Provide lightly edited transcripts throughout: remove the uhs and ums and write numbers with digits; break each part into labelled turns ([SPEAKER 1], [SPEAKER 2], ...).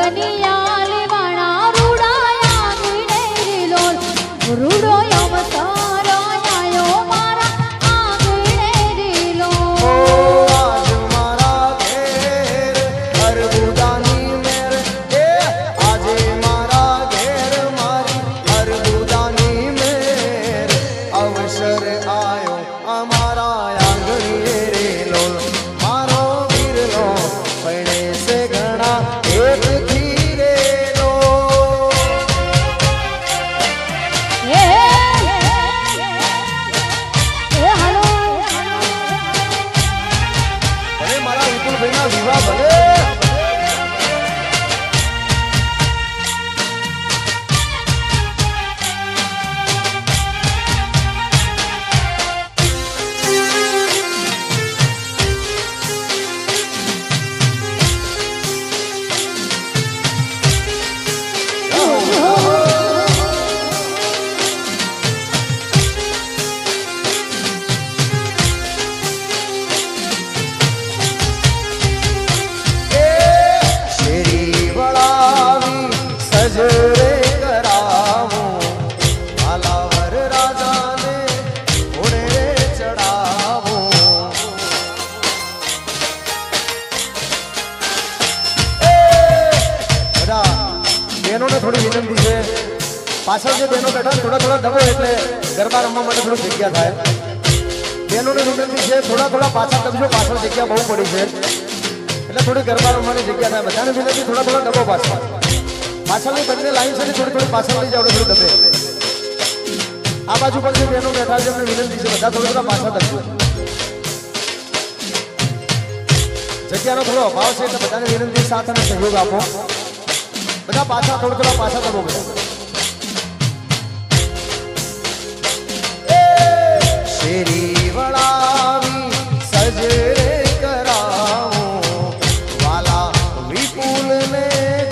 [SPEAKER 1] लगनिया लेवाना रूडाया गिणे लोल रूडो अवतारो आयो मारा आंगणे रीलो
[SPEAKER 2] आज मारा घेर अरबुदानी मेर आजे मारा घेर मारी अरबुदानी मेर अवसर आयो अमारा आंगणी रे लोल मारो वीरलो पड़े से घना एक धीरे लो
[SPEAKER 1] हेलो
[SPEAKER 2] अरे मारा विपुल भाई ना विवाह भले सजरे करावो आलावर राजा ने घोड़े चढ़ावो बड़ा बहनों ने थोड़ी विनंती है पाछળ જે બહેનો બેઠા થોડા થોડા દબો એટલે ગરબા રમવા માટે થોડી જગ્યા થાય બહેનોને વિનંતી છે થોડા થોડા પાછા દબજો પાછળ જગ્યા બહુ પડી છે એટલે થોડી ગરબા રમવાની જગ્યા થાય બધાને વિનંતી થોડા થોડા દબો પાછળ પાછળની બંને લાઈન છે થોડી થોડી પાછળ લઈ જાવ થોડું દબે આ બાજુ પર જે બહેનો બેઠા છે એમને વિનંતી છે બધા થોડા થોડા પાછા દબજો જગ્યાનો થોડો અભાવ છે એટલે બધાને વિનંતી સાથ અને સહયોગ આપો બધા પાછા થોડા થોડા પાછા દબો બધા શેરી વળાવી સજરે કરાવો વાલા વિપુલ ને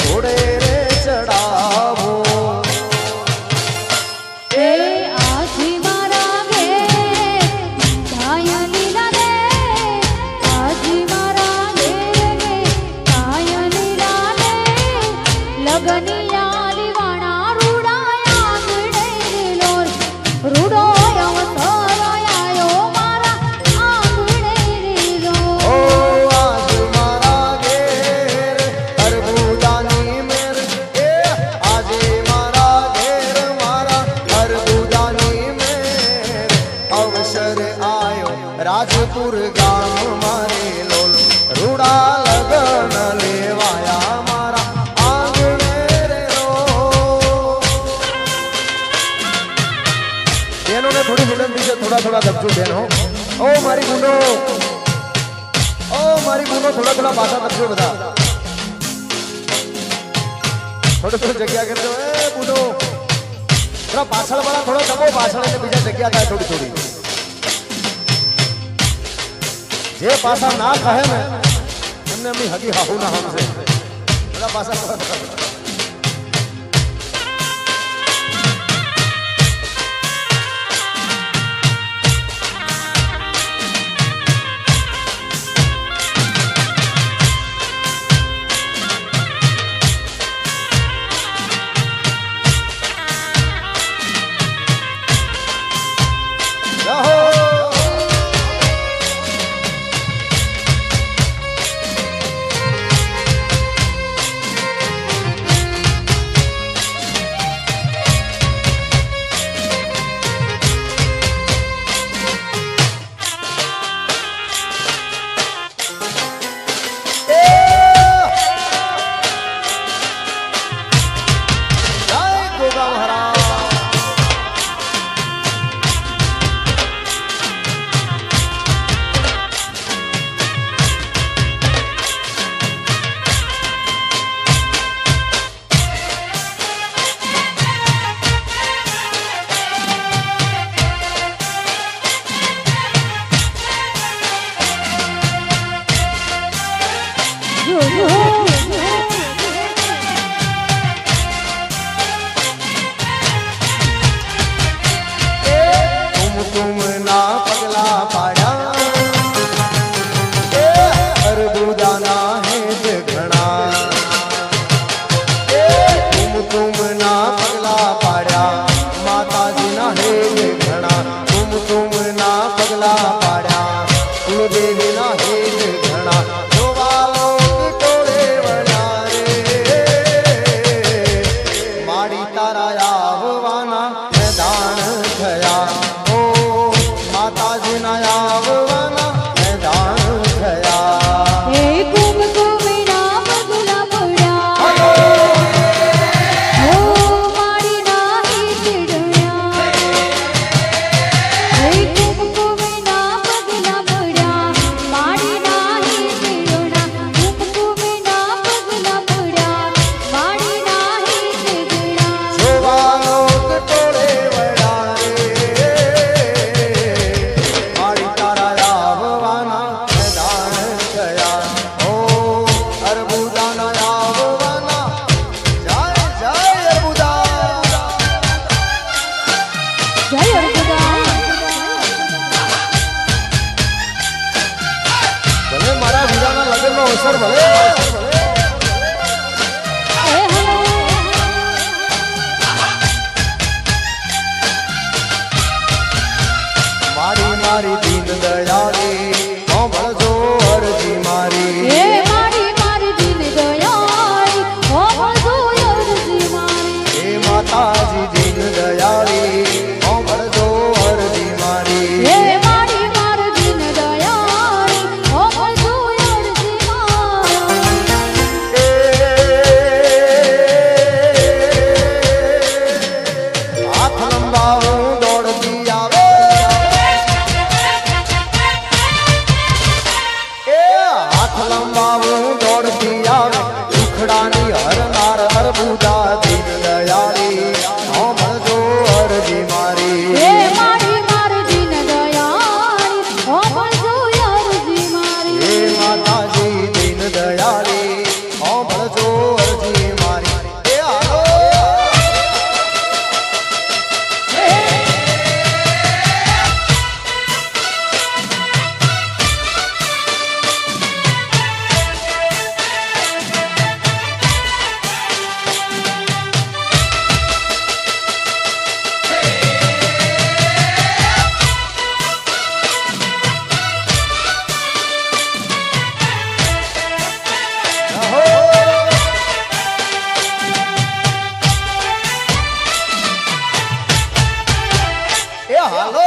[SPEAKER 2] ઘોડે રે ચડાવો
[SPEAKER 1] એ આજી મારા ગે કાયા લીલા રે આજી મારા ગે કાયા લીલા રે लगनिया लेवाना रूडाया गिणे लोल रूडो अवतारो आयो मारा आंगणे रीलो
[SPEAKER 2] ओ आज मारा घेर अरबुदानी मेर आजे मारा घेर मारा अरबुदानी मेर अवसर आयो राजपुर गाम मारे लोल रूडा लगन लेवाया मारा आंगणे रे रो बहनों ने थोड़ी विनंती से थोड़ा थोड़ा दबजो बहनो ओ मारी बूनो थोड़ा थोड़ा पासा दबजो बता थोड़ी थोड़ी जगह कर दो ए बूनो थोड़ा पाछળ वाला थोड़ा दबो पाछળ એટલે બીજા જગ્યા થાય થોડી થોડી જે પાસા ના કહે ને એમને એમની હગી હાહુ ના હમ છે બધા પાસા અવસર ભલે મારી મારી દીન દયાળી સાંભળજો અરજી મારી
[SPEAKER 1] હે મારી મારી દીન દયાળી સાંભળજો અરજી મારી
[SPEAKER 2] હે માતાજી દીન દયાળી સાંભળજો અરજી મારી
[SPEAKER 1] હે મારી મારી દીન દયાળી સાંભળજો અરજી
[SPEAKER 2] મારી હાથ લંબાવું દોડતી આવે હાથ લંબાવું દોડતી આવે દુખડાની હરનાર હરબુદા દીન દયાળી સાંભળજો અરજી મારી
[SPEAKER 1] હે મારી મારી દીન દયાળી સાંભળજો અરજી મારી
[SPEAKER 2] હે માતાજી દીન દયાળી સાંભળજો અરજી મારી હે હાલો હાલો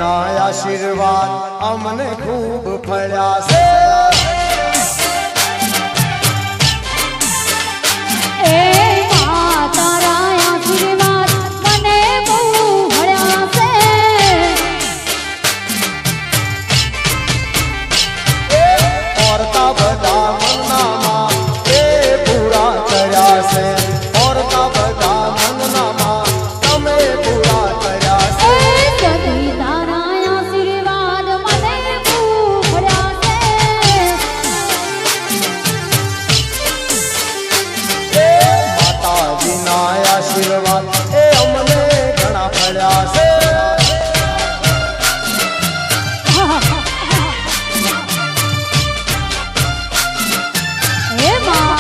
[SPEAKER 2] માતાજીના આશીર્વાદ અમને ખૂબ ફળ્યા છે
[SPEAKER 1] એ મા તારા આશીર્વાદ મને બહુ મળ્યા છે
[SPEAKER 2] ઓરતા બધા મનનામાં એ પૂરા કર્યા છે ઓરતા બધા મનનામાં તમે પૂરા કર્યા છે
[SPEAKER 1] સદી તારા આશીર્વાદ મને બહુ મળ્યા છે
[SPEAKER 2] માતાજીના આશીર્વાદ એ અમને ઘણા ફળ્યા છે
[SPEAKER 1] હે મા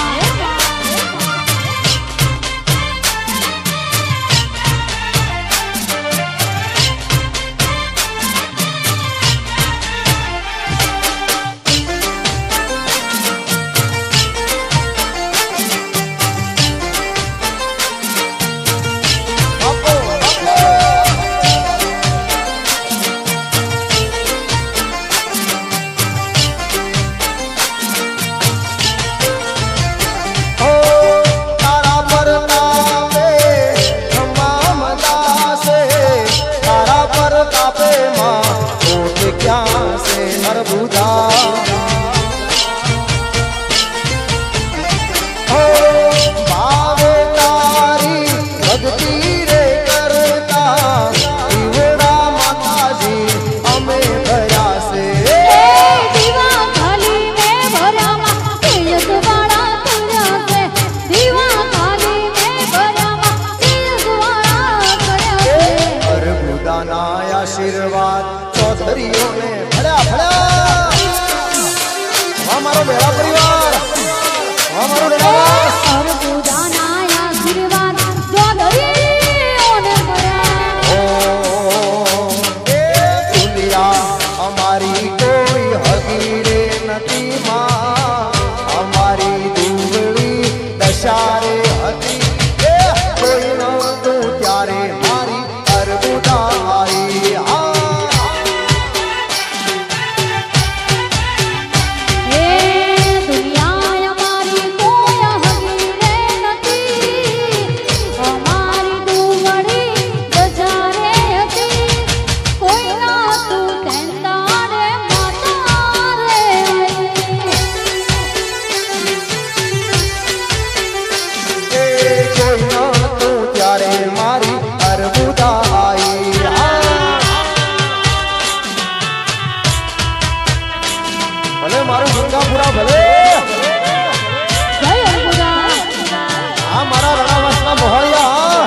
[SPEAKER 2] તારા પરતાપે તમામ દાસે તારા પરતાપે માં કોટ ક્યાં છે નરબુદા ભાવે તારી ભક્તિ રે કરતા દીવડા માતાજી અમે ભર્યા છે
[SPEAKER 1] દીવા ખાલી મે ભરામાં તેજ વાળા કર્યા છે દીવા ખાલી મે ભરામાં તેજ વાળા કર્યા છે
[SPEAKER 2] અરબુદાના આશીર્વાદ ચૌધરીઓને ભળ્યા ભળ્યા અમારો બેડા પરિવાર અમારો ડેરાવાસ
[SPEAKER 1] અરબુદાના આશીર્વાદ જોધરીઓને મળ્યા
[SPEAKER 2] ઓ એ દુનિયા અમારી કોઈ હગી રે નથી માં અમારી દુબળી દશા રે હતી એ કોઈ નહોતું ત્યારે મારી અરબુદા આવી
[SPEAKER 1] હે દુનિયા અમારી કોઈ હગી રે નથી અમારી દુવડી દશા રે હતી કોઈ ના તું તેંતા રે માતા રે
[SPEAKER 2] એ કોઈ નહોતું ત્યારે મારી અરબુદા આવી ભલે મારું ગંગાપુરા ભલે
[SPEAKER 1] જય અરબુદા
[SPEAKER 2] આ મારા રણાવાસના મોહળિયા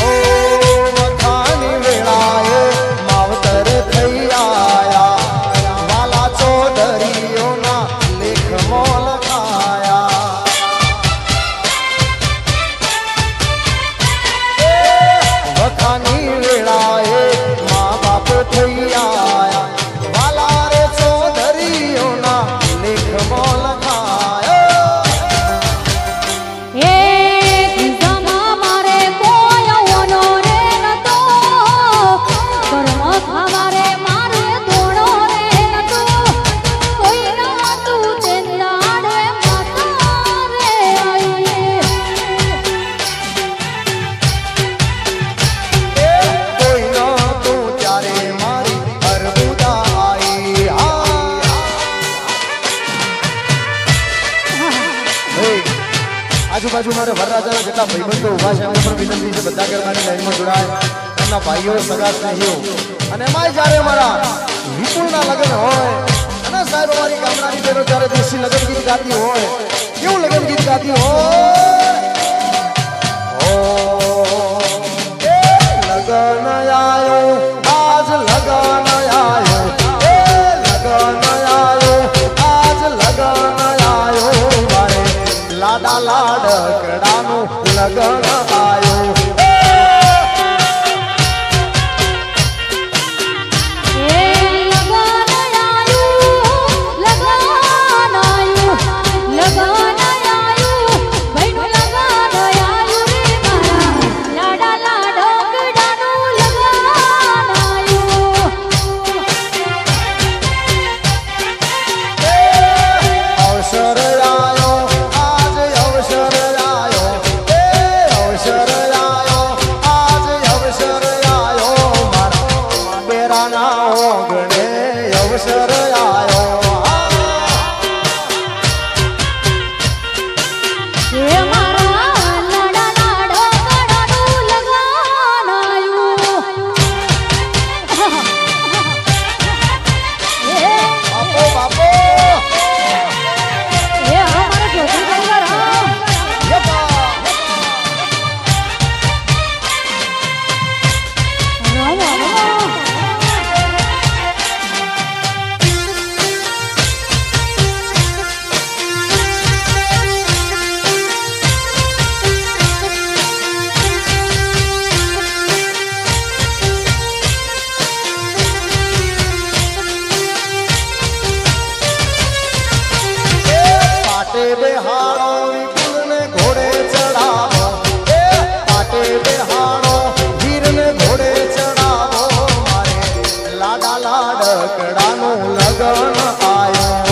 [SPEAKER 2] ઓ વખાની વેળાએ માવતર થઈ આયા વાલા ચૌધરીઓના લેખ મોલ ખાયા વખાની વેળાએ મા બાપ થઈ આયા વાલા રે ચૌધરીઓના લેખ મોલ ખાયા
[SPEAKER 1] હે ત્રીજામાં મારે કોઈ ઓનો રે નતો કર્મ ખાવારે મારે ધોણો રે નતો કોઈ ના તું તેંડા રે માતા રે આઈ
[SPEAKER 2] કોઈ નહોતું ત્યારે મારી અરબુદા આવી આજુબાજુ મારે વરરાજાના જેટલા ભાઈબંધો ઉભા છે એમને પણ વિનંતી છે બધા ગરબાની લાઈનમાં જોડાય એમના ભાઈઓ સગા સ્નેહીઓ અને એમાંય જ્યારે મારા વિપુલના લગ્ન હોય અને સાહેબ અમારી ગામડાની બહેનો જ્યારે દેશી લગ્ન ગીત ગાતી હોય કેવું લગ્ન ગીત ગાતી હોય ઓ એ લગન આયો આજ લગન આયો એ લગન આયો આજ લગન આયો બેહાડો વિપુલને ઘોડે ચડાવો પાટે બેહાડો વીરને ઘોડે ચડાવો મારે લાડા લાડકડાનું લગન આયો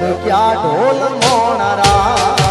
[SPEAKER 2] ધબક્યા ઢોલ મોણરા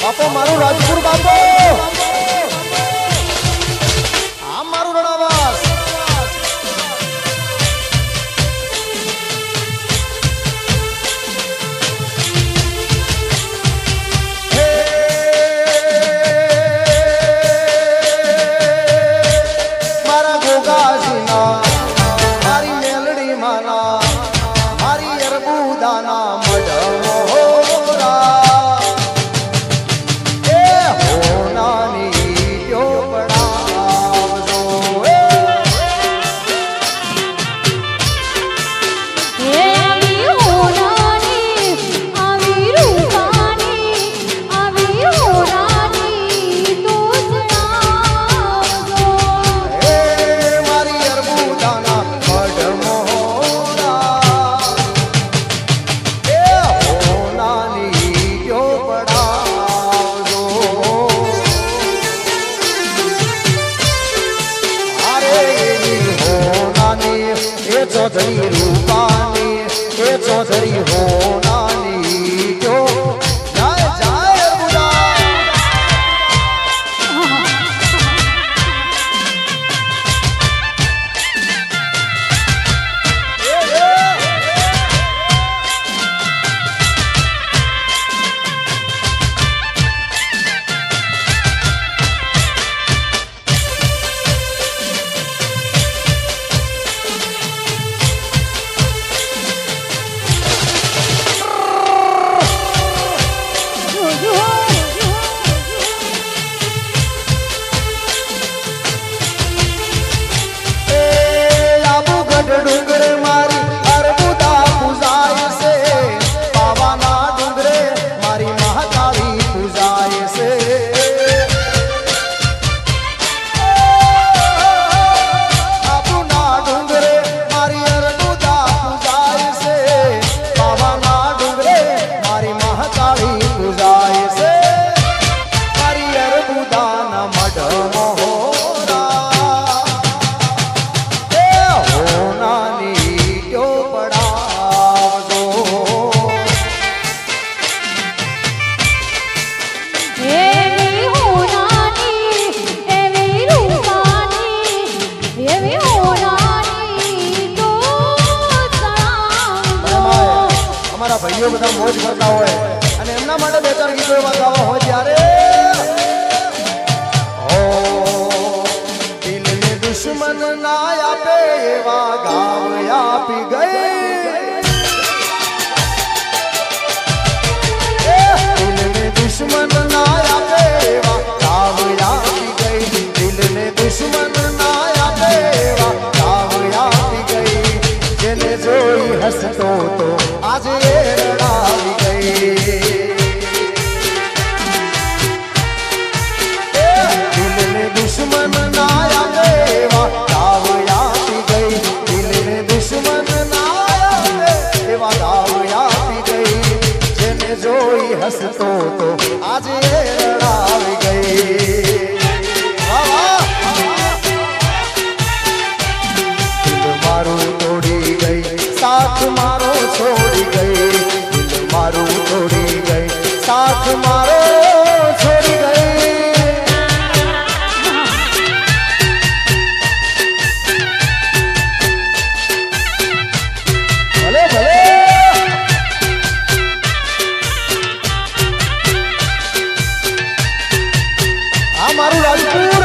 [SPEAKER 2] બાપો મારું રાજપુર બાપો આ મારું રણાવાસ મારા ગોગાજીના મારી મેલડી માના મારી અરબુદાના મઢ चौधरी रूपानी के चौधरी होनानी क्यों जाए जाए बुरा डूंगरे मारी अरबुदा पूजाए से पावाना डूंगरे मारी महाकाली पूजाए से अबुना डूंगरे मारी अरबुदा पूजाए से पावाना डूंगरे मारी महाकाली पूजाए से मारी अरबुदा न मढ़ ભાઈઓ બધા મોજ કરતા હોય અને એમના માટે બે ચાર ગીતો એવા ગાવા હોય ત્યારે ઓ દિલને દુશ્મન ના આપે એવા ગાવ આપી ગઈ દિલને દુશ્મન ના આપે એવા ગાવ આપી ગઈ દિલને દુશ્મન ના આપે એવા ગાવ આપી ગઈ જેને જોઈ હસતો તો આજે રડાવી ગઈ દિલને દુશ્મન ના આપે એવા ગાવ આપી ગઈ દિલને દુશ્મન ના આપે એવા ગાવ આપી ગઈ જેને જોઈ હસતો તો આજે રડાવી ગઈ દિલ મારું તોડી ગઈ સાથ મારો છોડી ગઈ દિલ મારું તોડી ગઈ સાથ મારો છોડી ગઈ ભલે ભલે આ મારું રાજપુર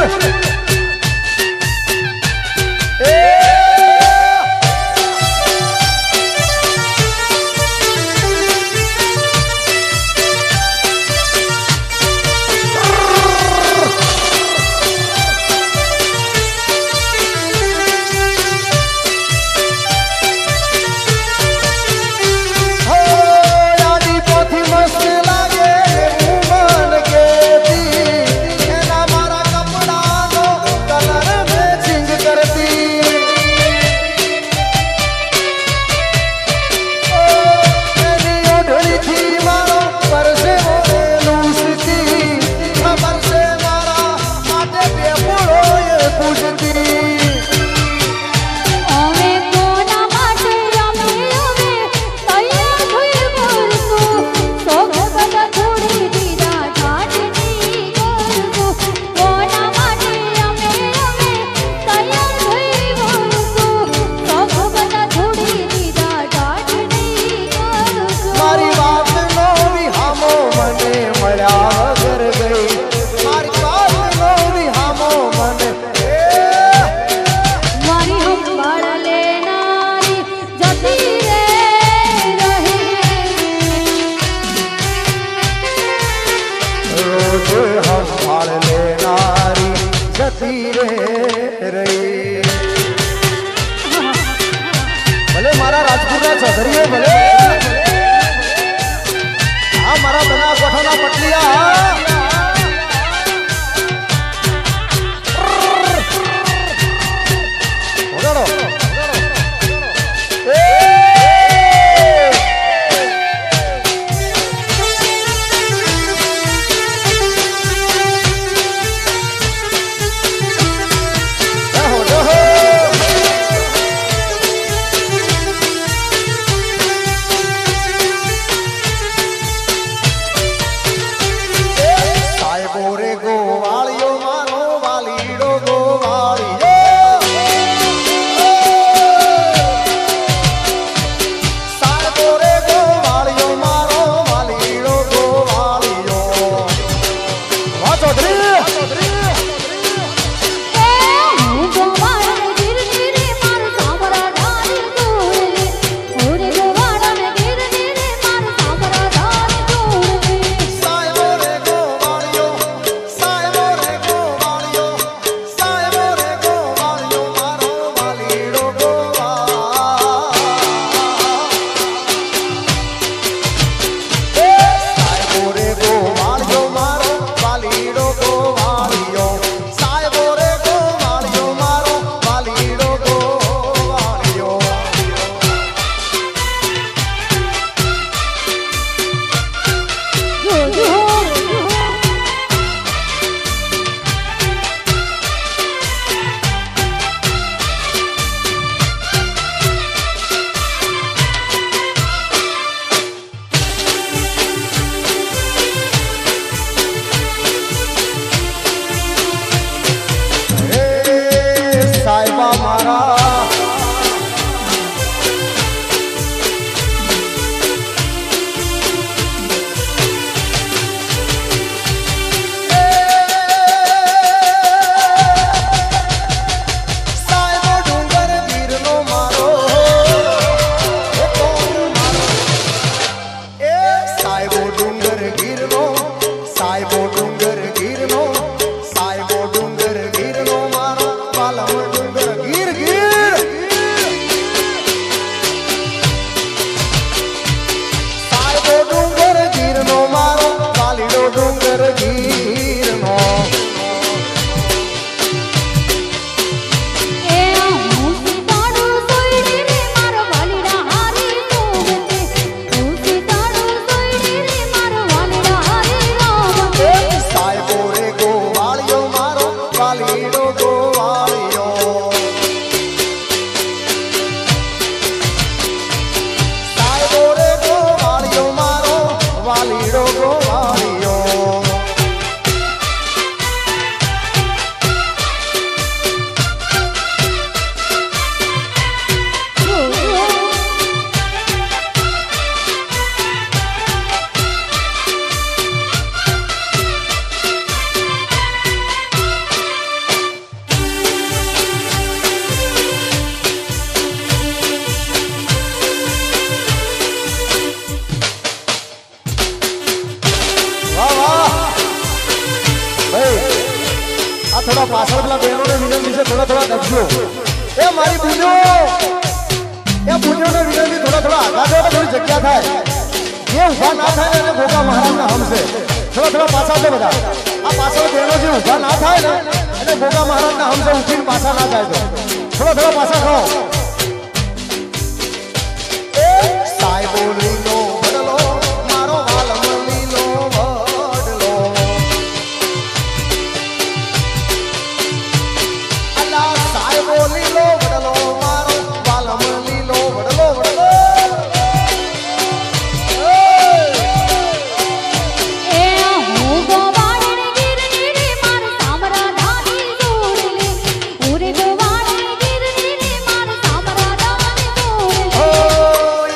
[SPEAKER 2] રે રહી. ભલે મારા રાજપુરના ચૌધરીઓ ભલે આ મારા બના કોઠાના પટલિયા વગાડો. થોડા પાછળ પેલા બહેનોને વિનંતી છે, થોડા દબજો. એ મારી બુજો, એ બુજોને વિનંતી થોડા આગળ જાઓ, થોડી જગ્યા થાય. જે ઊભા ના થાય ને એને ગોગા મહારાજના હમ છે. થોડા પાછા છે બધા. આ પાછળ બહેનો જે ઊભા ના થાય ને એને ગોગા મહારાજના હમ છે. ઉઠીને પાછા ના જાય તો થોડા પાછા ખાઓ. સાહેબો લીલો બદલો મારો વાલમ લીલો બદલો. અલા સાહેબો લીલો બદલો મારો વાલમ લીલો બદલો બદલો.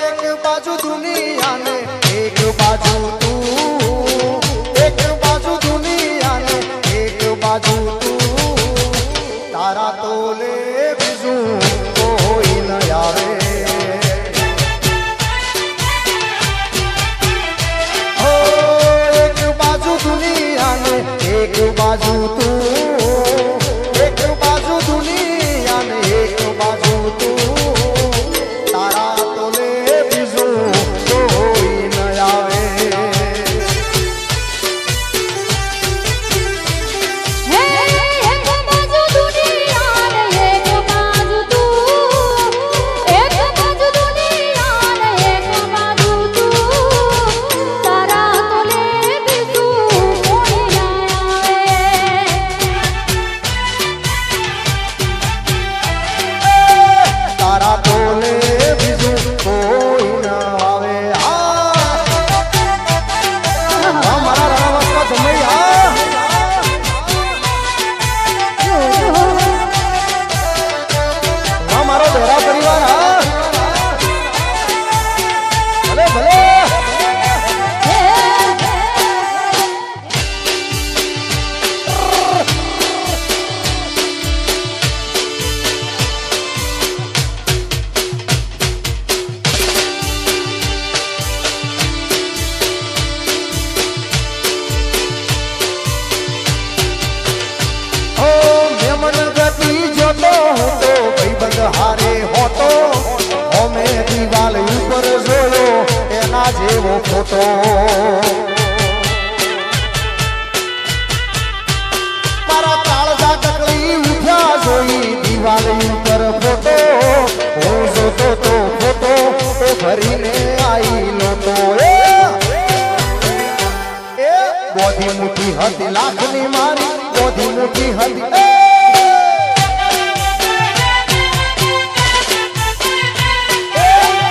[SPEAKER 2] એક બાજુ દુનિયા એના જેવો ફોટો મારા કાળજા કકડી ઉઠ્યા જોઈ દિવાળી ઉપર ફોટો હું જોતો તો ફોટો એ ભરીને આઈ લોટો એ બોધી મુઠી હતી લાખની મારી બોધી મુઠી હતી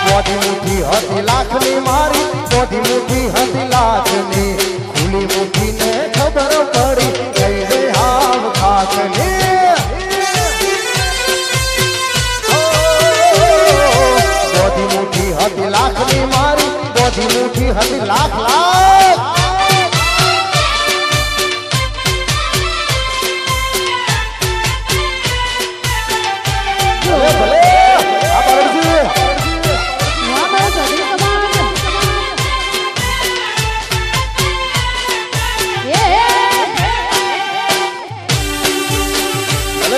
[SPEAKER 2] બોધી મુઠી હતી લાખની મારી બોધી મુઠી હતી લાખની ખુલી મુઠી ને ખબર પડી ગઈ રે હાવ ખાકની બોધી મુઠી હતી લાખની મારી બોધી મુઠી હતી લાખ લાખ ભલે ભલે આ બાળજી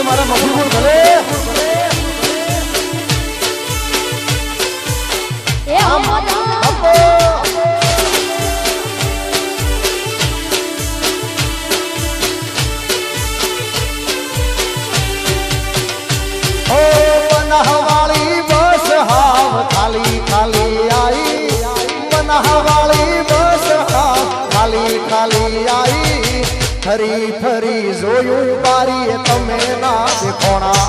[SPEAKER 2] મારા મફુર ભલે
[SPEAKER 1] એ
[SPEAKER 2] આપો ઓ બનાહવાળી બસ હાવ ખાલી ખાલી આઈ બનાહવાળી બસ હાવ ખાલી ખાલી આઈ ફરી ફરી જોયું બારીએ તમે ના દેખોણા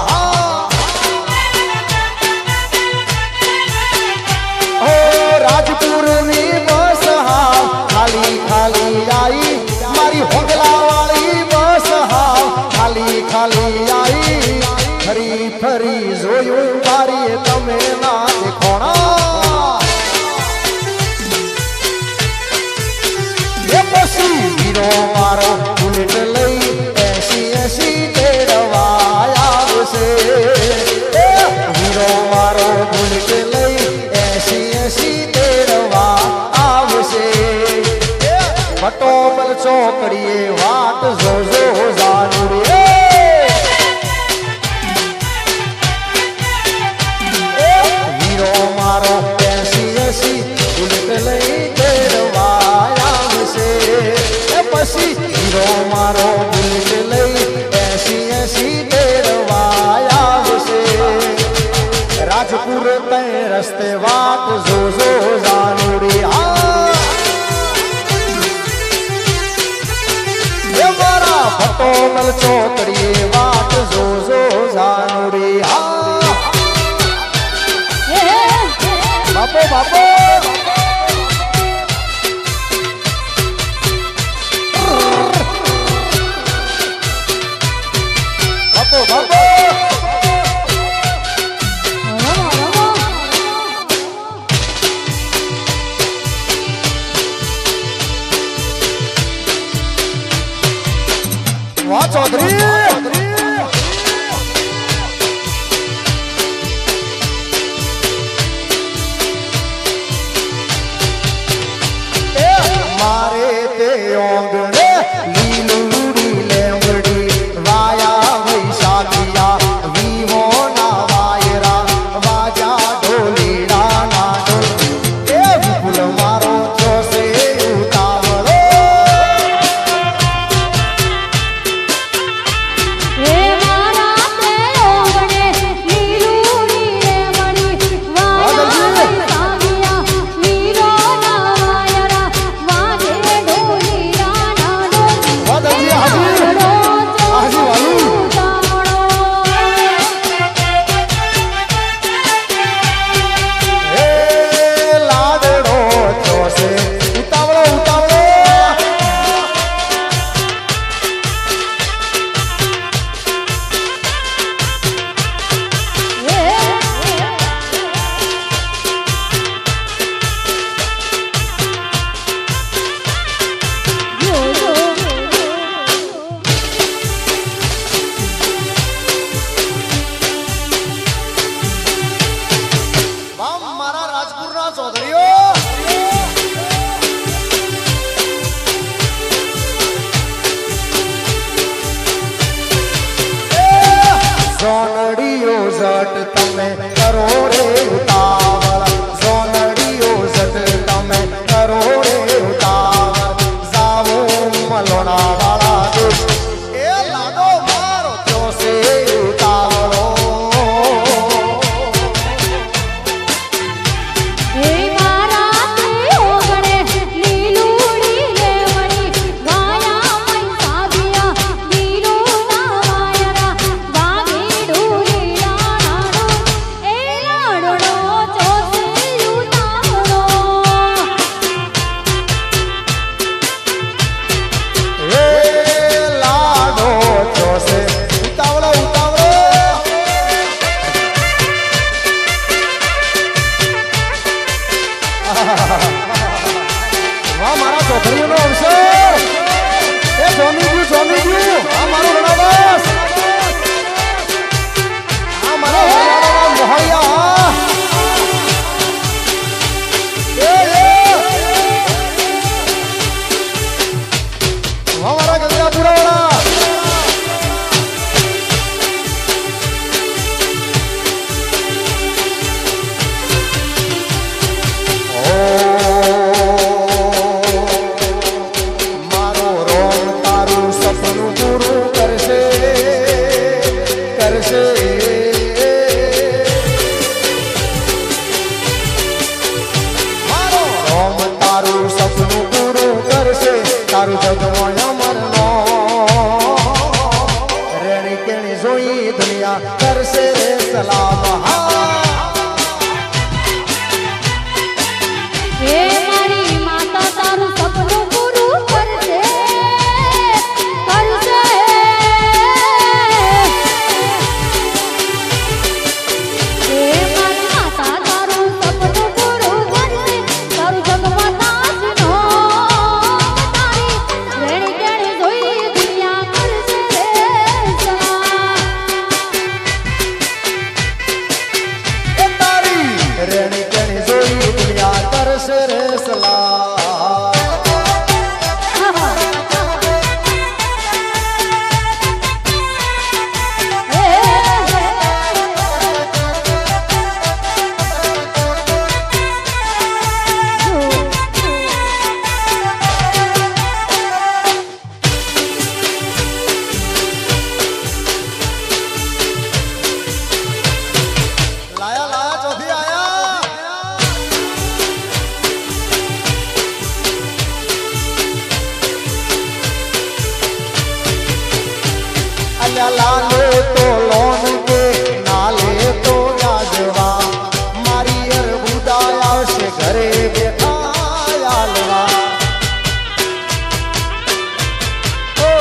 [SPEAKER 2] ઓ રાજપુરની બસ હાવ ખાલી ખાલી આઈ મારી હોગલા વાળી બસ હાવ ખાલી ખાલી આઈ ફરી ફરી જોયું બારીએ તમે ના દેખોણા એ પછી હીરો મારો બુલેટ લઈ 80 તેડવા આવશે હીરો મારો બુલેટ લઈ 80 તેડવા આવશે પટોબલ ચોકડીએ વાટ જોજો જાનુડી હીરો મારો 80 બુલેટ લઈ તેડવા આવશે પછી હીરો મારો બુલેટ લઈ 80 તેડવા આવશે રાજપુર તે રસ્તે વાટ જોજો જાનુડી એ મારા પટોમલ ચોકડીએ વાટ જોજો જાનુડી બાપો બાપો બાપો બાપો વાહ ચૌધરી મારે તે ઓંગણે લીલુડી લેવડી વાયા વૈશાખિયા વિવો ના વાયરા વાજા ઢોલીડા ના ઢોલ એ વિપુલ મારો જોશે ઉતાવળો
[SPEAKER 1] એ મારા તે ઓગણે લીલુડી રે મળી વાયા સાગિયા વીરો ના વાયરા વાજે ઢોલીડા ના ઢોલ
[SPEAKER 2] વાદળજી હાજી હાજી વાલુ એ લાડડો જોશે ઉતાવળો ઉતાવળો વાહ મારા રાજપુરના ચૌધરીઓ સોનડીઓ જટ તમે કરો રે ઉતાવળ સોનડીઓ જટ તમે તારું જગમાં અમરનો રેણી કેણી જોઈ દુનિયા કરશે રે સલામ
[SPEAKER 1] હે મારી માતા તારું સપનું પૂરું કરશે કરશે હે મારી માતા તારું સપનું પૂરું કરશે તારું જગમાં તાજનો તારી રેણી કેણી જોઈ દુનિયા કરશે રે સલામ
[SPEAKER 2] એ તારી રેણી કેણી જોઈ દુનિયા કરશે રે સલામ લાયા લાયા ચોથી આયા અલ્યા લાલે તો લોન કે નાલે તો વ્યાજવા મારી અરબુદા આવશે ઘરે બેઠા યાલવા ઓ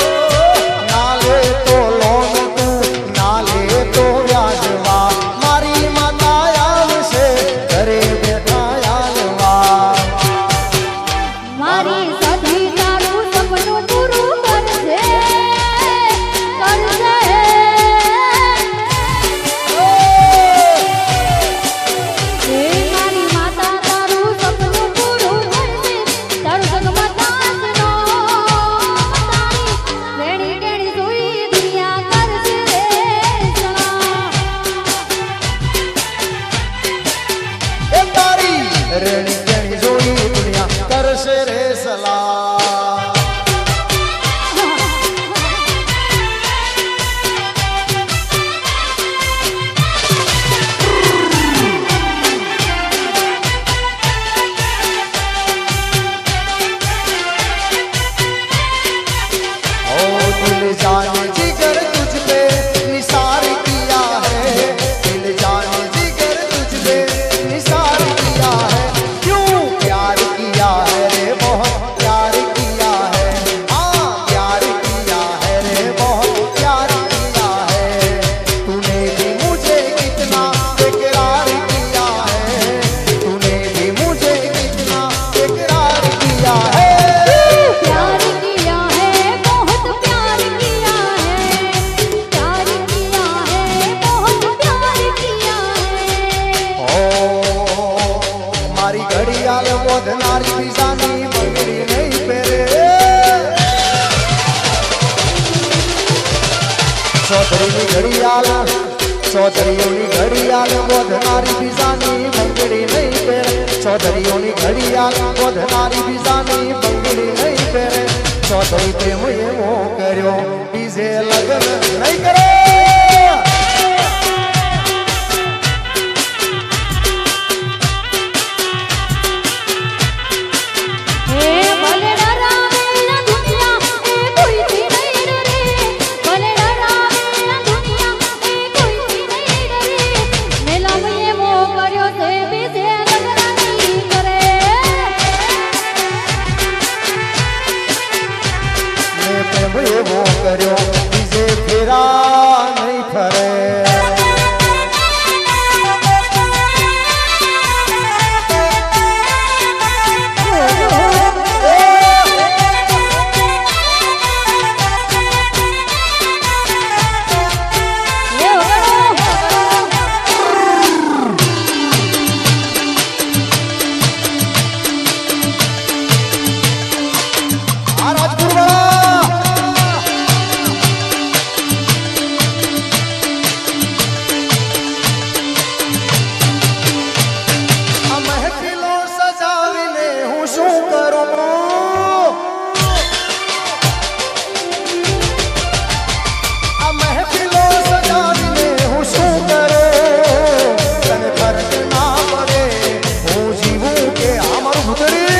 [SPEAKER 2] નાલે તો લોન તું નાલે તો વ્યાજવા મારી માતા આવશે ઘરે બેઠા યાલવા
[SPEAKER 1] મારી સધી તારું સપનું પૂરું કરશે કરશે હે મારી માતા તારું સપનું પૂરું કરશે તારું જગમાં તાજનો તારી રેણી કેણી જોઈ દુનિયા કરશે રે સલામ
[SPEAKER 2] એ તારી રેણી કેણી જોઈ દુનિયા કરશે રે સલામ ओ दिल जान जिगर तुझ पे निसार किया है दिल जान जिगर तुझ पे निसार किया है क्यों प्यार किया है रे बहुत प्यार किया है हाँ प्यार किया है रे बहुत प्यार किया है तूने भी मुझे कितना इकरार किया है तूने भी मुझे कितना इकरार किया है
[SPEAKER 1] प्यार किया है बहुत प्यार किया है प्यार किया है बहुत प्यार किया है
[SPEAKER 2] ओ मारी घड़ियाल बोधनारी पिसानी બંગડી નહીં પહેરે ચૌધરીની ઘડિયાળ ચૌધરીઓની ઘડિયાળ બોધનારી पिसानी બંગડી નહીં પહેરે ચૌધરીઓની ઘડિયાળ બોધનારી पिसानी બંગડી નહીં પહેરે ચૌધરી પ્રેમ એવો કર્યો બીજે લગ્ન નહીં કરે
[SPEAKER 1] હે ભલે ડરાવે ના દુનિયા એ કોઈથી નહીં ડરે ભલે ડરાવે ના દુનિયા એ કોઈથી નહીં ડરે મેલામ એવો કર્યો છે બીજે લગ્ન નહીં કરે
[SPEAKER 2] મેં પ્રેમ એવો કર્યો બીજે ફેરા નહીં ફરે આ રાજપુરવાળા આ મહેફિલો સજાવીને હું શું કરું આ મહેફિલો સજાવીને હું શું કરું તને ફરક ના પડે હું જીવું કે આ મારું ભૂતરી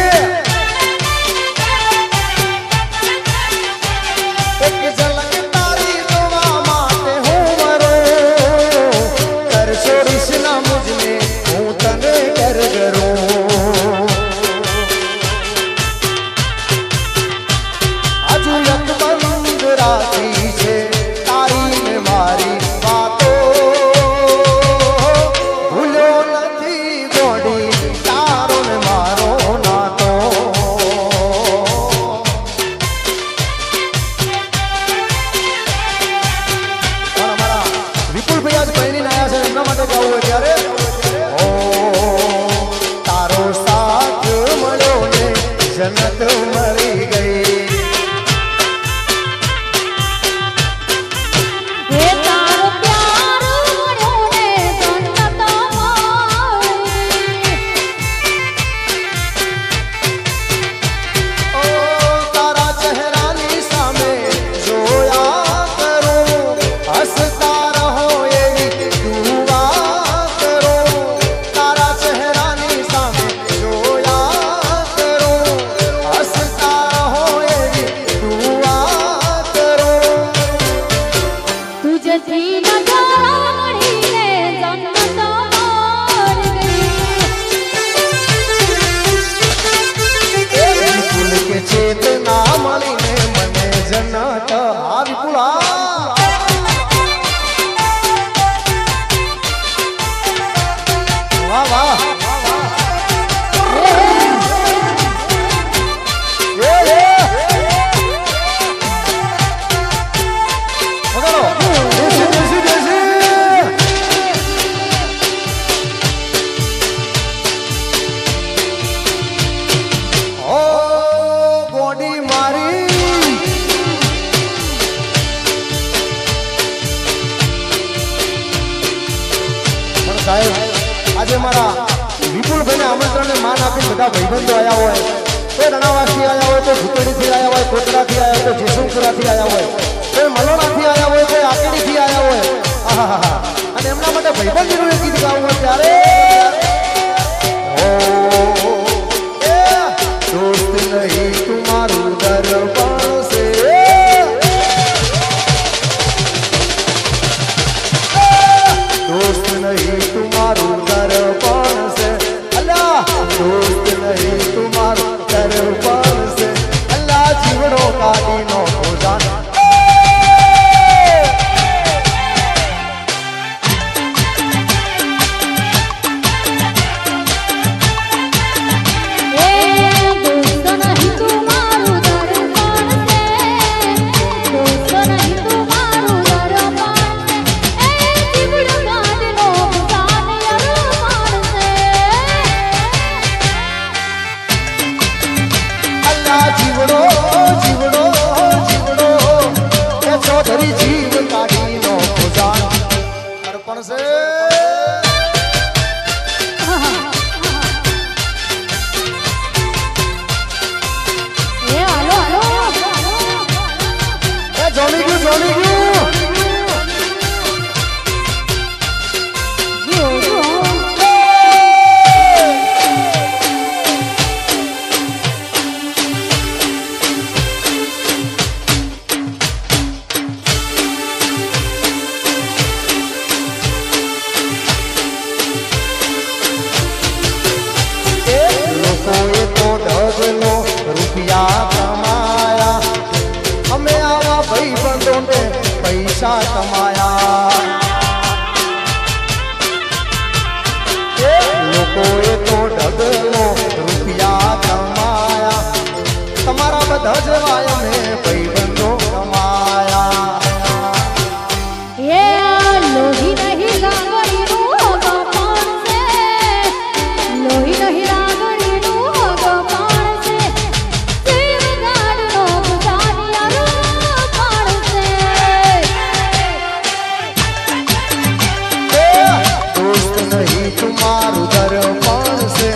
[SPEAKER 2] દાન આપી બધા ભાઈબંધો આવ્યા હોય, કોઈ રણાવાસથી આવ્યા હોય, કોઈ ભૂતળીથી આવ્યા હોય, કોટડાથી આવ્યા હોય, કોઈ જેસુપુરાથી આવ્યા હોય, કોઈ મલોણાથી આવ્યા હોય, કોઈ આકેડીથી આવ્યા હોય. આહાહા. અને એમના માટે ભાઈબંધીનું એક ગીત ગાવું હોય ત્યારે दोस्त नहीं तुम्हारू दरबार से, दोस्त नहीं तुम्हारू दरबार से, अल्लाह दोस्त नहीं तुम्हारू दरबार से, अल्लाह जीवड़ो का दीनो को जाना. લોકોએ તો ઢગલો રૂપિયા કમાયા, તમારા બધા જવાય મેં ભાઈબંધો કમાયા.
[SPEAKER 1] લોહી નહીં લાગણીનું ગપાણ છે, લોહી નહીં લાગણીનું ગપાણ છે, શિવગાડનો ગુજારિયારો પાણ છે.
[SPEAKER 2] दोस्त नहीं तुम्हारू दरबार से,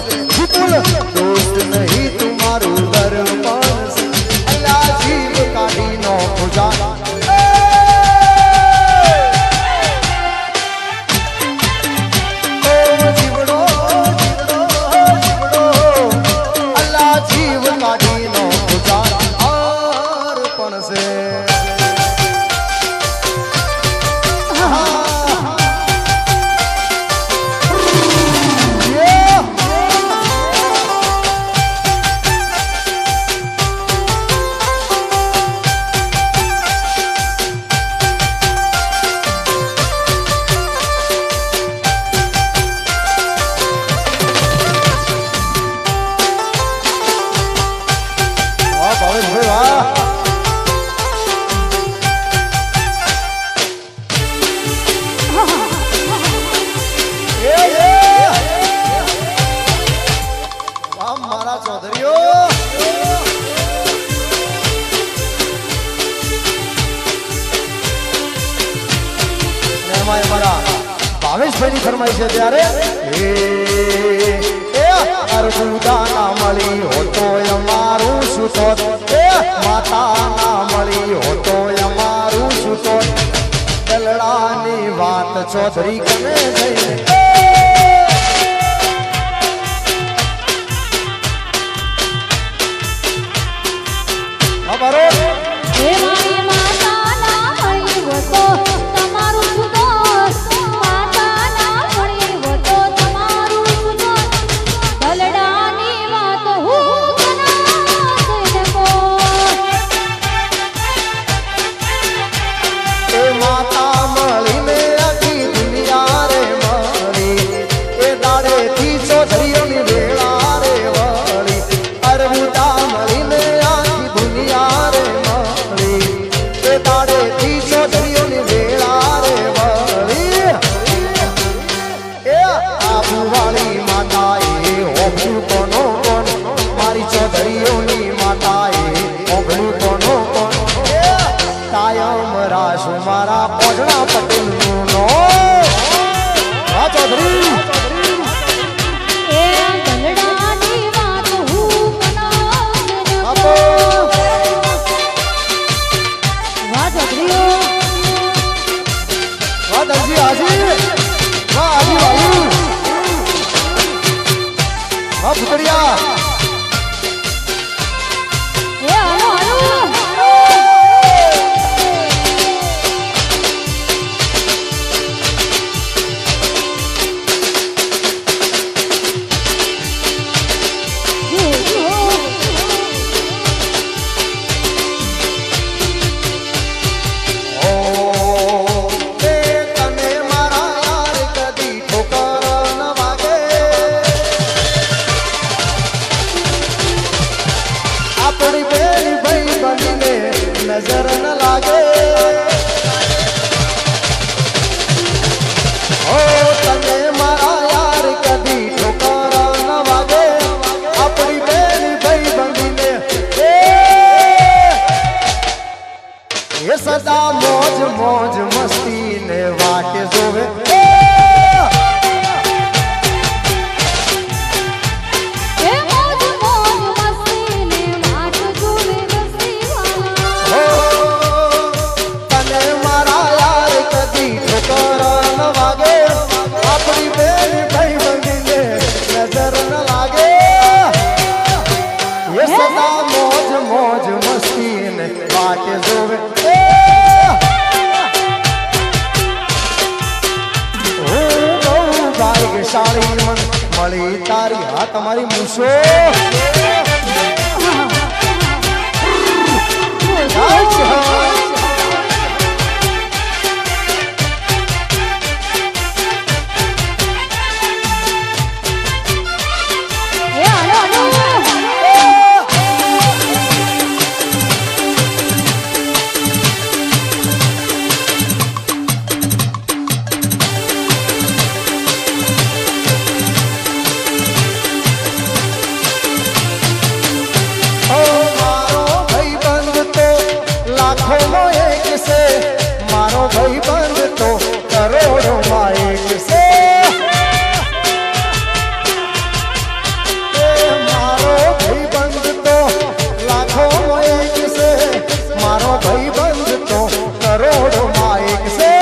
[SPEAKER 2] दोस्त नहीं तुम्हारू दरबार से, अल्लाह जीव काढ़ी नो खुजा. जीवड़ो जीवड़ो जीवड़ो अल्लाह जीव काढ़ी नो खुजा अर्पण से. મારા ચૌધરીઓ એમાં અમારા ભાવેશભાઈની ફરમાઈ છે ત્યારે અરબુદા ના મળી હોતો અમારું શું થોત, માતા ના મળી હોતો અમારું શું થોત, દલડાની વાત ચૌધરી ગમે જઈને ખબરો
[SPEAKER 1] મારી માતા ના મળી હોતો તમારું સુતો, માતા ના મળી હોતો તમારું સુતો, દલડાની વાત હું કરાઈને બોલ.
[SPEAKER 2] એ માતા મળીને આખી દુનિયા રે મળી, એ દાડેથી ચૌધરીઓની વેળા રે વળી, અરબુદા મળીને આખી દુનિયા રે મળી, એ દાડેથી ચૌધરીઓની વેળા રે વળી. એ આબુવાળી માતાએ ઓભળું કોનો કોણ, મારી ચૌધરીઓની માતાએ ઓભળું કોનો કોણ, કાયમ રાશુ મારા પોજણા પટેલનું નો. હા ચૌધરી
[SPEAKER 1] એ દલડાની
[SPEAKER 2] હા ભૂતડિયા
[SPEAKER 1] એ હાલો હાલો
[SPEAKER 2] નજર ન લાગે ઓ તને મારા યાર કદી ઠોકર ન વાગે આપણી બેની ભાઈ બંધીને એ સદા મોજ મોજ મસ્તી ને વાટે જોવે મળી તારી હા તમારી મૂછો ભાઈ બંધ તો કરોડો માં એક છે મારો ભાઈ બંધ તો લાખો એક છે મારો ભાઈ બંધ તો કરોડો માં એક છે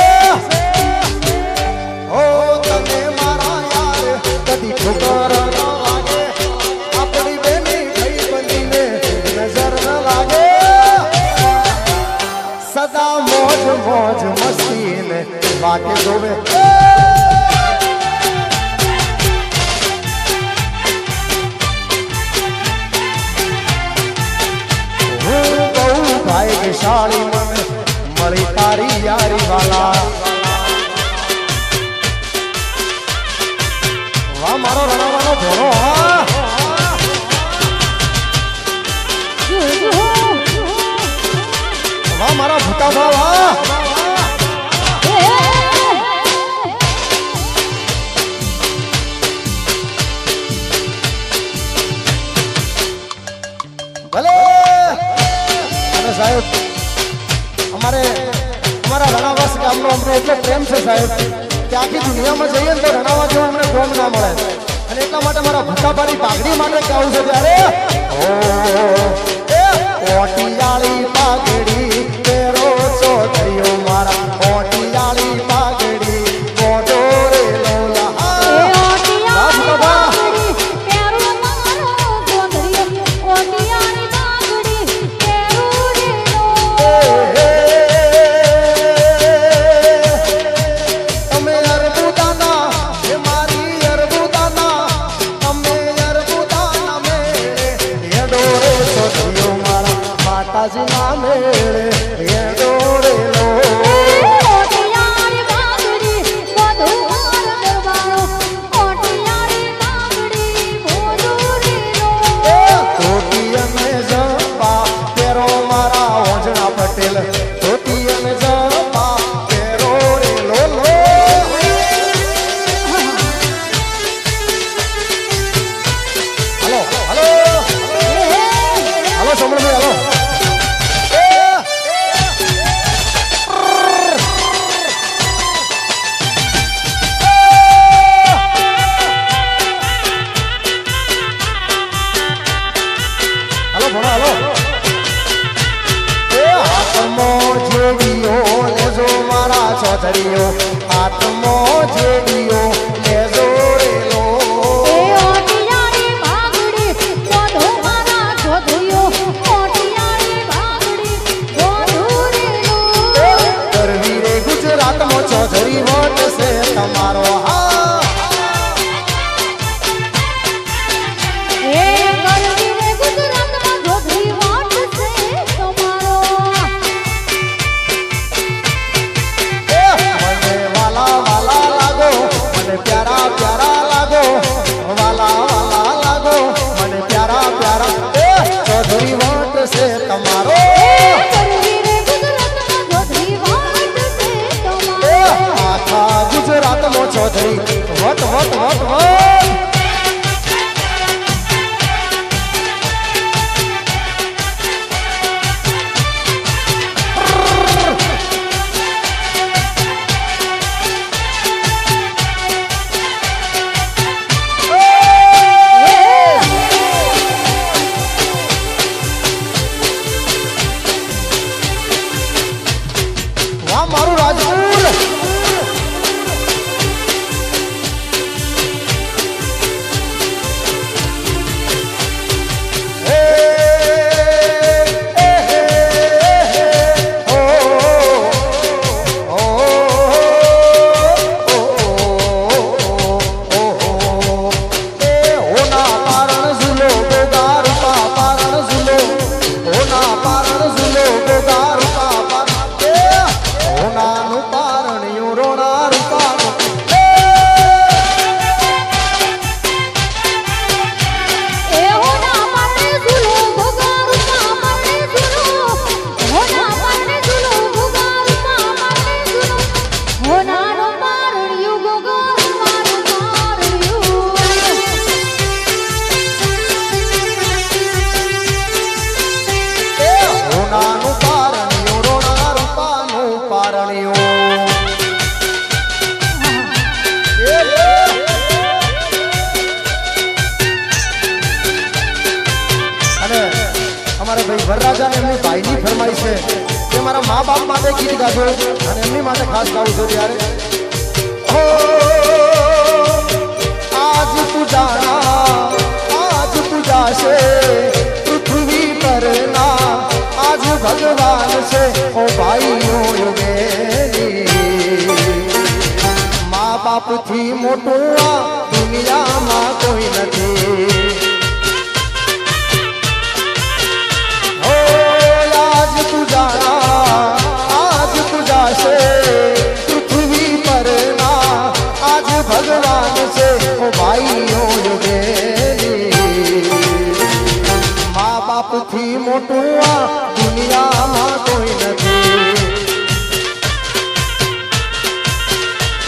[SPEAKER 2] ઓ તને મારા યાર કદી ઠોકર ન લાગે આપણી બેની ભાઈ બંધીને નજર ન લાગે સદા મોજ મોજ મસ્તી ને વાટે જોવે હું બહુ ભાગ્યશાળી મને મળી તારી યારી વાલા વાહ મારો રણાવાનો ભોળો હા વાહ મારા ભૂતા વાહ ભલે અને સાહેબ અમારા રણાવાસ ગામનો અમને એટલો પ્રેમ છે સાહેબ કે આખી દુનિયામાં જઈએ ને તો રણાવા જેવું અમને કોમ ના મળે અને એટલા માટે મારા ભૂતાભારી પાઘડી માટે ગાવું છે ત્યારે ઓટિયાળી પાઘડી તેરો ચોધરીઓ મારા ઓટિયાળી પાઘડી મોટો રે લોલા ચોધરીઓ આત્મો જેડીઓ લેજો રેલો
[SPEAKER 1] એ ઓટિયાળી
[SPEAKER 2] અમારા ભાઈ વરરાજા ને એમની ભાઈની ફરમાઈશ છે કે મારા મા બાપ માટે ગીત ગાજો અને એમની માટે ખાસ ગાવું છું ત્યારે હો આજ તું જાના આજ તું જાશે પૃથ્વી પર ના આજ ભગવાન છે ઓ ભાઈઓ યુગેની મા બાપ થી મોટું આ દુનિયામાં કોઈ નથી હો આજ તું જાના આજ તું જાશે પૃથ્વી પર ના આજ ભગવાન છે ઓ ભાઈઓ યુગેની મા બાપ થી મોટું આ દુનિયામાં કોઈ નથી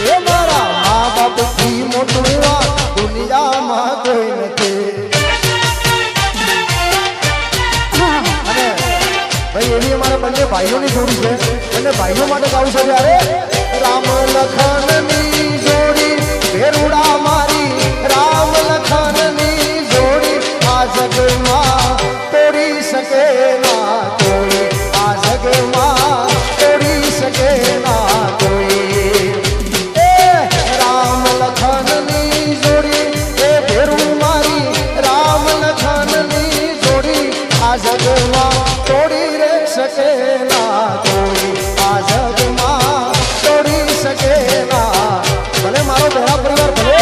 [SPEAKER 2] એ મારા મા બાપ થી મોટું આ દુનિયામાં કોઈ નથી અને ભાઈ એવી અમારા બંને ભાઈઓની જોડી છે અને ભાઈઓ માટે ગાવું છે ત્યારે રામ લખનની જોડી ભેરુડા મારી રામ લખનની જોડી આ જગમાં તોડી શકે ના કોઈ આ જગમાં તોડી શકે ના કોઈ એ રામ લખનની જોડી એ ભેરું મારી રામ લખનની જોડી આ જગમાં તોડી રે શકે ના કોઈ આ જગમાં તોડી શકે ના ભલે મારો બહેરા પરિવાર ભલે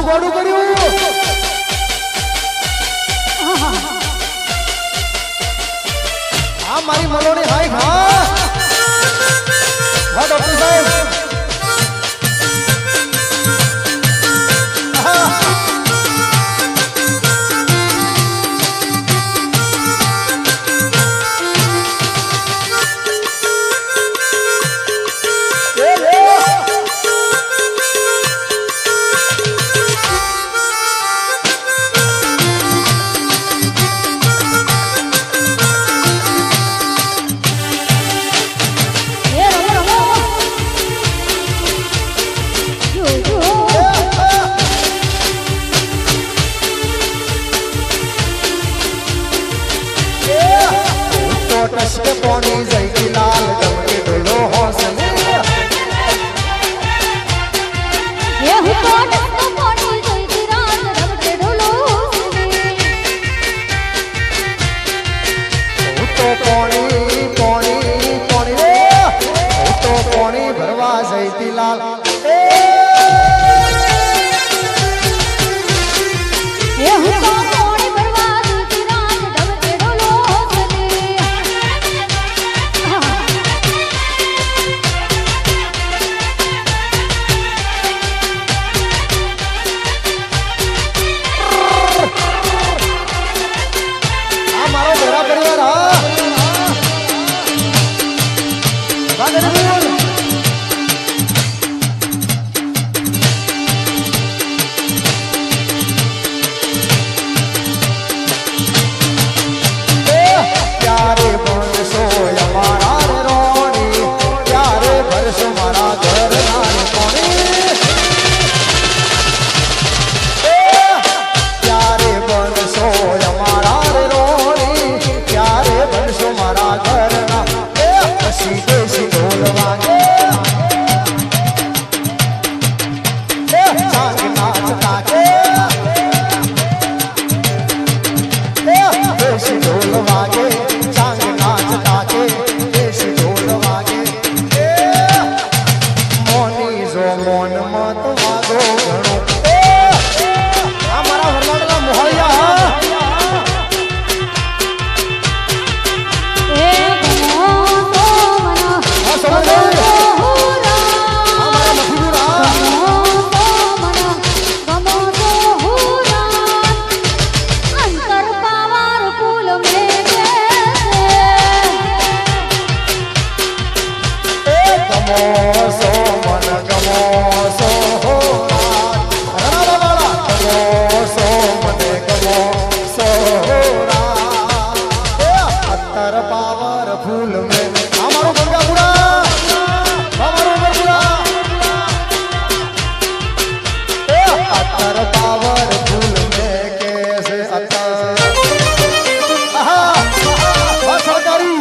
[SPEAKER 2] ગોડું કર્યું આ મારી મલોની હાય હા વાહ ડોક્ટર સાહેબ टसके पौनी जई लाल गमके डोलो हौसले
[SPEAKER 1] ये हूँ तो टसके पौनी जई रात गमके डोलो
[SPEAKER 2] तो पौनी पौनी पौनी रे तो पौनी भरवा जई लाल
[SPEAKER 1] ये हूँ तो पौनी भरवा जई रात गमके डोलो
[SPEAKER 2] मारो मेरा परिवार प्यारे बरसो हमारा रोनी प्यारे बरसो हमारा घर नानी कोनी प्यारे बरसो हमारा रोनी प्यारे बरसो हमारा घर ना हसी देसी ढोल वागे चांग नाचता के देसी ढोल वागे चांग नाचता के देसी ढोल वागे मोनी जो मोन मत वागो घणो हमारा वरनाडला मोहल्ला
[SPEAKER 1] ए गमो तो मना
[SPEAKER 2] समझ हमारा मखीरा
[SPEAKER 1] गमो तो मना गमो तो हुरा अंतर पावर फूल में
[SPEAKER 2] गमो सो मन गमो सो हो गमो सो मन गमो सो अत्तर पावर फूल में हमारो गंगापुरा हमारो उमरपुरा अत्तर पावर फूल में कैसे अत्तर सरकारी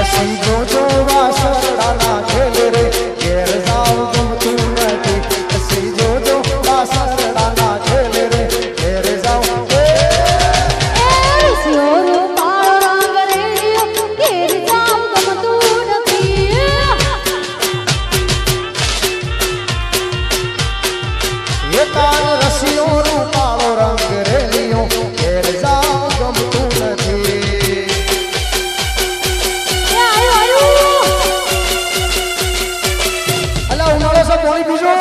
[SPEAKER 2] હસી જોજો વાસરડાના ખેલ રે ઘેર જાવ ગમતું નથી હસી જોજો વાસરડાના ખેલ રે ઘેર જાવ
[SPEAKER 1] સિયોરો પાળો રંગ રેડિયો ઘેર જાવ ગમતું નથી
[SPEAKER 2] એ તાર રસિયો રૂપાળો રંગ રેલિયો ઘેર જાવ ગમતું નથી અલા ઉનાળો સબ પાણી પીજો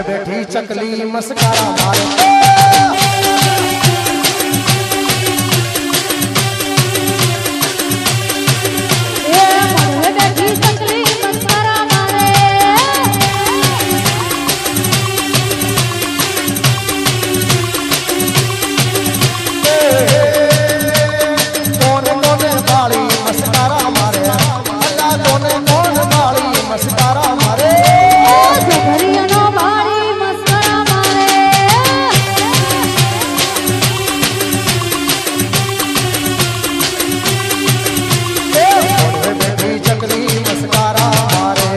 [SPEAKER 2] બેઠી ચકલી મસ્કારા મારે
[SPEAKER 1] બેઠી ચકલી મસ્કરા મારે
[SPEAKER 2] કોને કોને બાળી મસ્કારા મારે અલ્લા કોને કોને બાળી મસ્કારા મારે
[SPEAKER 1] જગરિયાનો બાળી મસ્કરા મારે
[SPEAKER 2] બેઠી ચકલી મસ્કારા મારે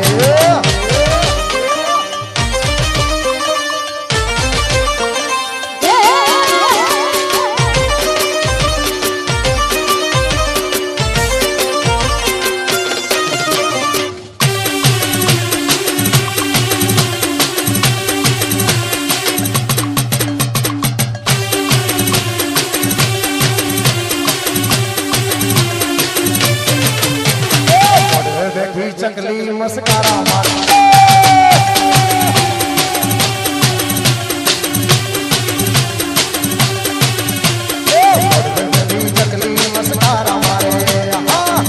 [SPEAKER 2] બેઠી ચકલી મસ્કારા મારે બેઠી ચકલી મસ્કારા મારે હા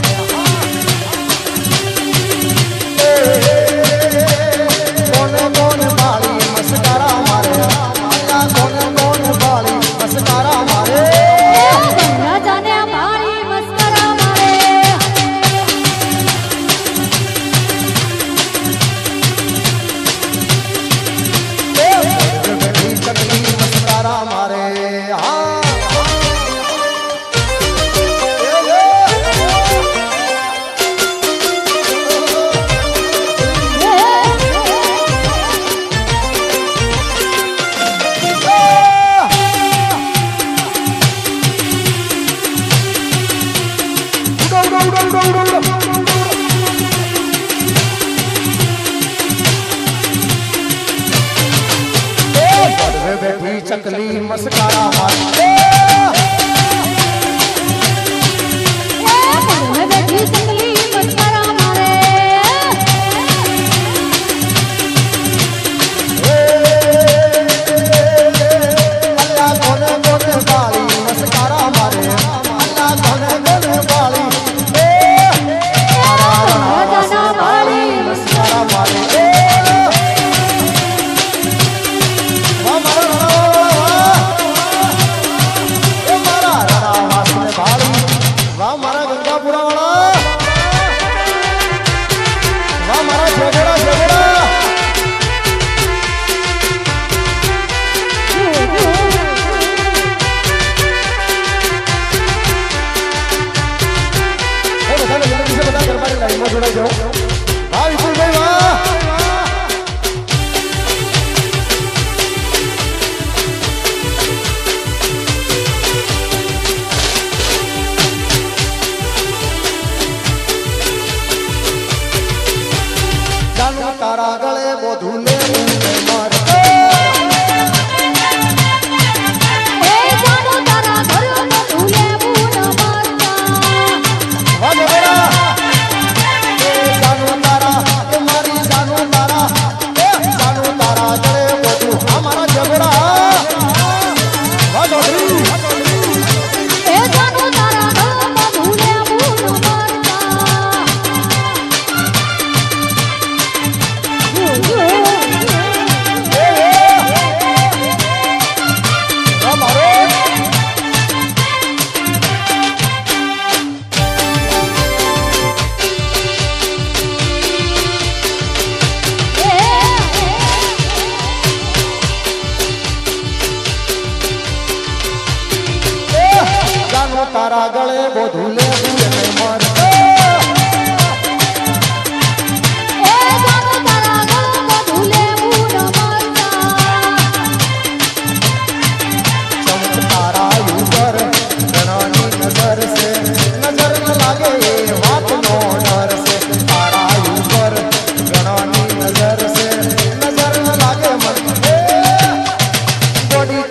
[SPEAKER 2] કોને કોને બાળી મસ્કારા મારે અલ્લા કોને કોને બાળી મસ્કારા મારે
[SPEAKER 1] રાજાને બાળી મસ્કરા મારે
[SPEAKER 2] બેઠી ચકલી મસ્કારા મારે હા બેઠી ચકલી મસ્કારા મારે
[SPEAKER 1] બેઠી ચકલી મસ્કરા મારે
[SPEAKER 2] અલ્લા કોને કોને બાળી મસ્કારા મારે અલ્લા કોને કોને બાળી
[SPEAKER 1] રાજાના બાળી
[SPEAKER 2] મસ્કારા મારે વાહ મારા રાણા વાસને બાળી વાહ મારા ગંગાપુરા વાળા વાહ મારા છેગડા છેગડા લાઈનમાં જોડાઈ જાઓ હા વિપુલભાઈ વાહ તારા ગળે બોધું લે માર તારા ગળે બોધું લે મર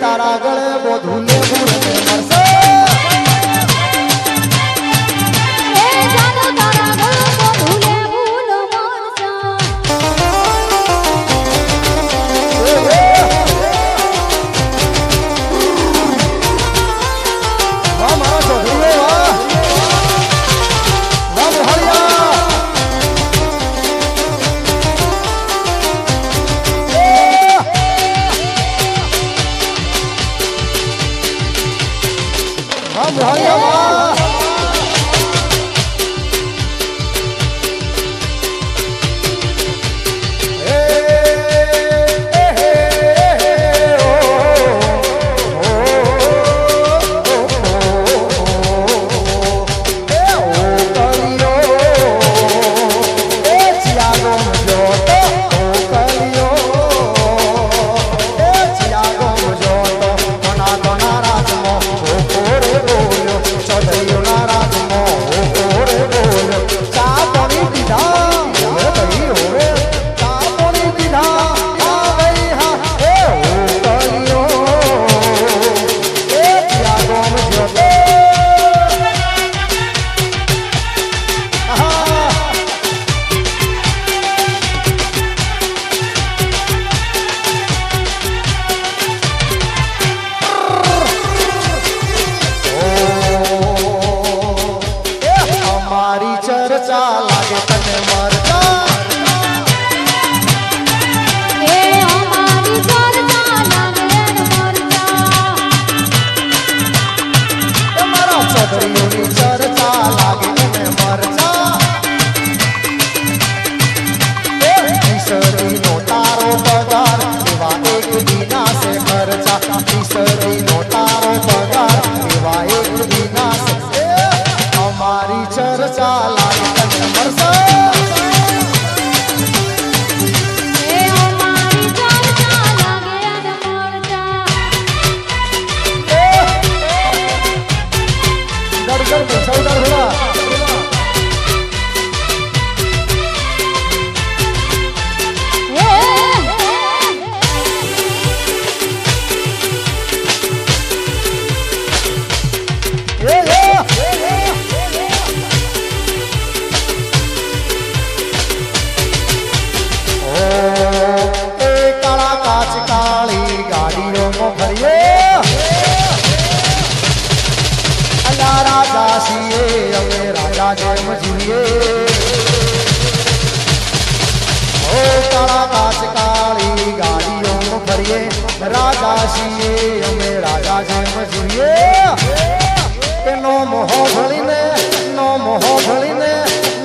[SPEAKER 2] તારા ગળે બોધું લે મરસે રાજા છીએ અમે રાજા જેમ જોઈએ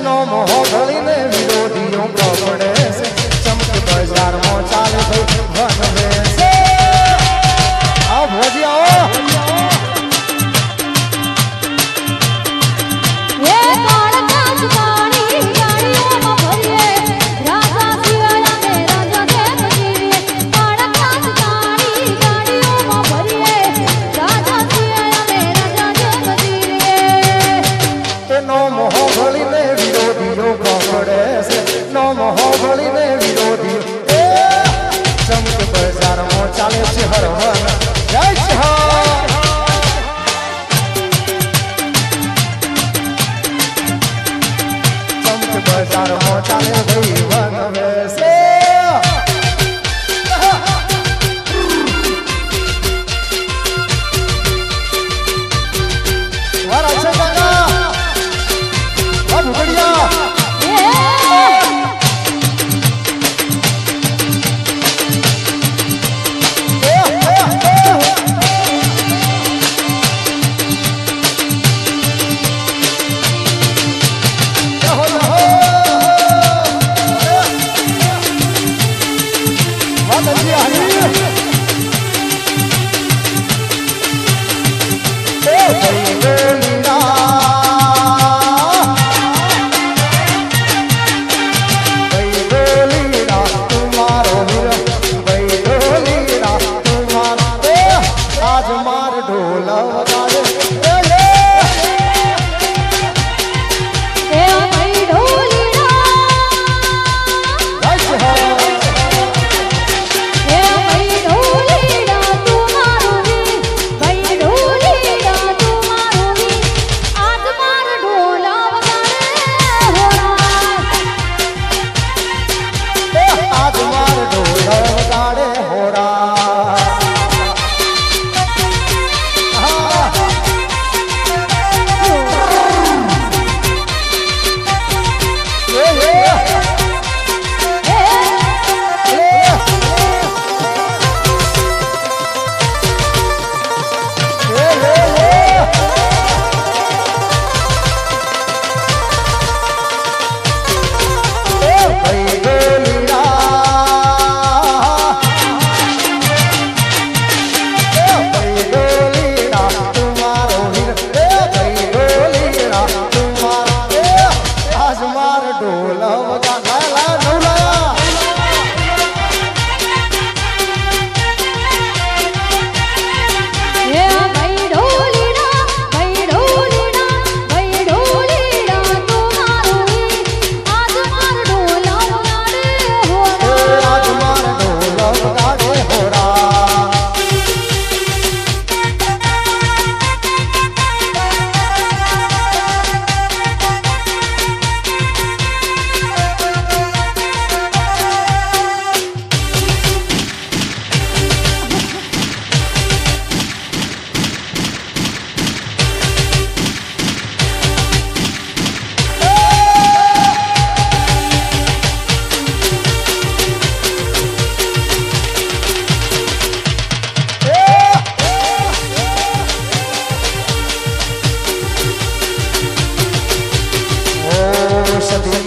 [SPEAKER 2] નો મોહ ભળીને વિરોધીઓ પડે છે ચમક બજારમાં ચાલે ભાઈ વન છે આવો ભોજી આવો
[SPEAKER 1] એ કાળ કાચ કાળી ગાડી
[SPEAKER 2] હોભળીને વિરોધીઓ પકડે છે નોમ હોભળીને વિરોધીઓ ચમક બજારમાં ચાલે છે હર હર જય શ્રી હર ચમક બજારમાં ચાલે ભાઈ વન વેસે સદી